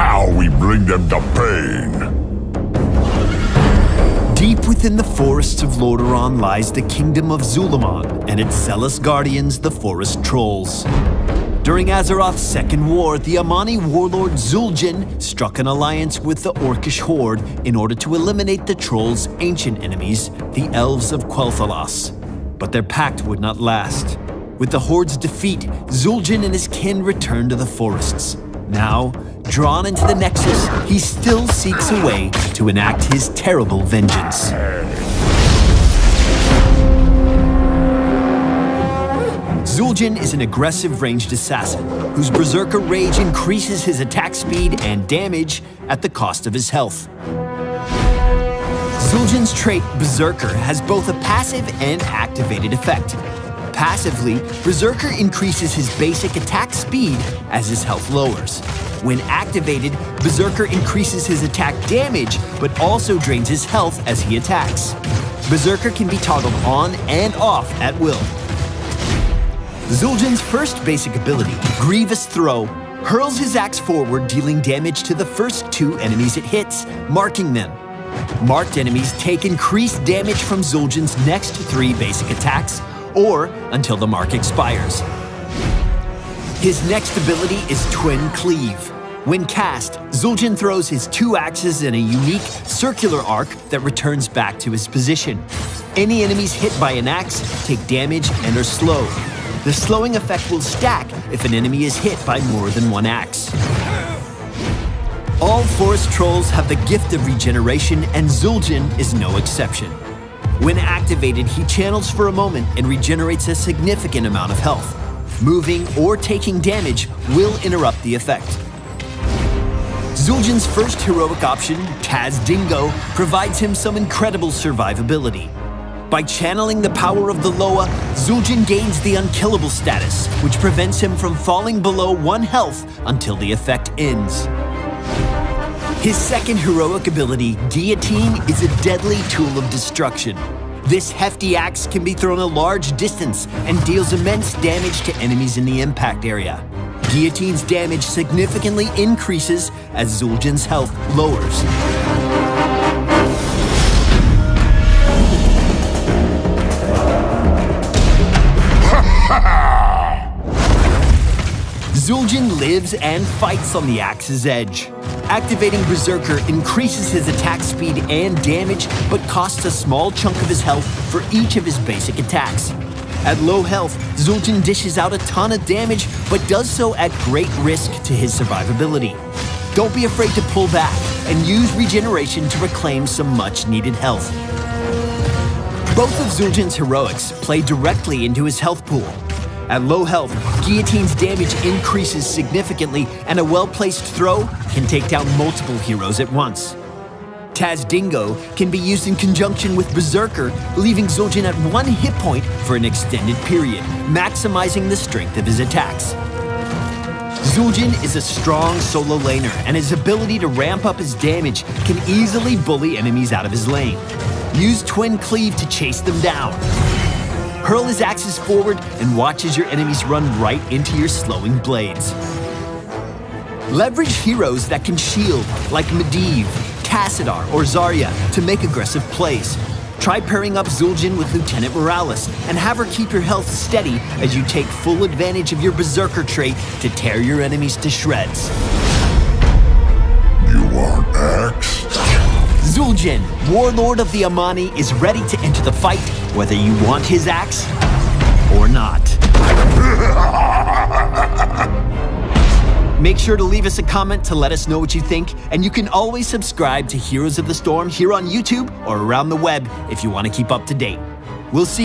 Now we bring them to pain. Deep within the forests of Lordaeron lies the kingdom of Zul'jin and its zealous guardians, the Forest Trolls. During Azeroth's Second War, the Amani warlord Zul'jin struck an alliance with the Orcish Horde in order to eliminate the Trolls' ancient enemies, the Elves of Quel'Thalas. But their pact would not last. With the Horde's defeat, Zul'jin and his kin returned to the forests. Now, drawn into the Nexus, he still seeks a way to enact his terrible vengeance. Zul'jin is an aggressive ranged assassin whose Berserker Rage increases his attack speed and damage at the cost of his health. Zul'jin's trait, Berserker, has both a passive and activated effect. Passively, Berserker increases his basic attack speed as his health lowers. When activated, Berserker increases his attack damage, but also drains his health as he attacks. Berserker can be toggled on and off at will. Zul'jin's first basic ability, Grievous Throw, hurls his axe forward, dealing damage to the first 2 enemies it hits, marking them. Marked enemies take increased damage from Zul'jin's next 3 basic attacks, or until the mark expires. His next ability is Twin Cleave. When cast, Zul'jin throws his 2 axes in a unique circular arc that returns back to his position. Any enemies hit by an axe take damage and are slowed. The slowing effect will stack if an enemy is hit by more than 1 axe. All Forest Trolls have the gift of regeneration, and Zul'jin is no exception. When activated, he channels for a moment and regenerates a significant amount of health. Moving or taking damage will interrupt the effect. Zul'jin's first heroic option, Taz Dingo, provides him some incredible survivability. By channeling the power of the Loa, Zul'jin gains the unkillable status, which prevents him from falling below 1 health until the effect ends. His second heroic ability, Guillotine, is a deadly tool of destruction. This hefty axe can be thrown a large distance and deals immense damage to enemies in the impact area. Guillotine's damage significantly increases as Zul'jin's health lowers. Zul'jin lives and fights on the axe's edge. Activating Berserker increases his attack speed and damage, but costs a small chunk of his health for each of his basic attacks. At low health, Zul'jin dishes out a ton of damage, but does so at great risk to his survivability. Don't be afraid to pull back and use regeneration to reclaim some much-needed health. Both of Zul'jin's heroics play directly into his health pool. At low health, Guillotine's damage increases significantly, and a well-placed throw can take down multiple heroes at once. Taz Dingo can be used in conjunction with Berserker, leaving Zul'jin at 1 hit point for an extended period, maximizing the strength of his attacks. Zul'jin is a strong solo laner, and his ability to ramp up his damage can easily bully enemies out of his lane. Use Twin Cleave to chase them down. Hurl his axes forward and watch as your enemies run right into your slowing blades. Leverage heroes that can shield, like Medivh, Tassadar, or Zarya, to make aggressive plays. Try pairing up Zul'jin with Lieutenant Morales and have her keep your health steady as you take full advantage of your Berserker trait to tear your enemies to shreds. You are axed? Zul'jin, Warlord of the Amani, is ready to enter the fight, whether you want his axe or not. Make sure to leave us a comment to let us know what you think, and you can always subscribe to Heroes of the Storm here on YouTube or around the web if you want to keep up to date. We'll see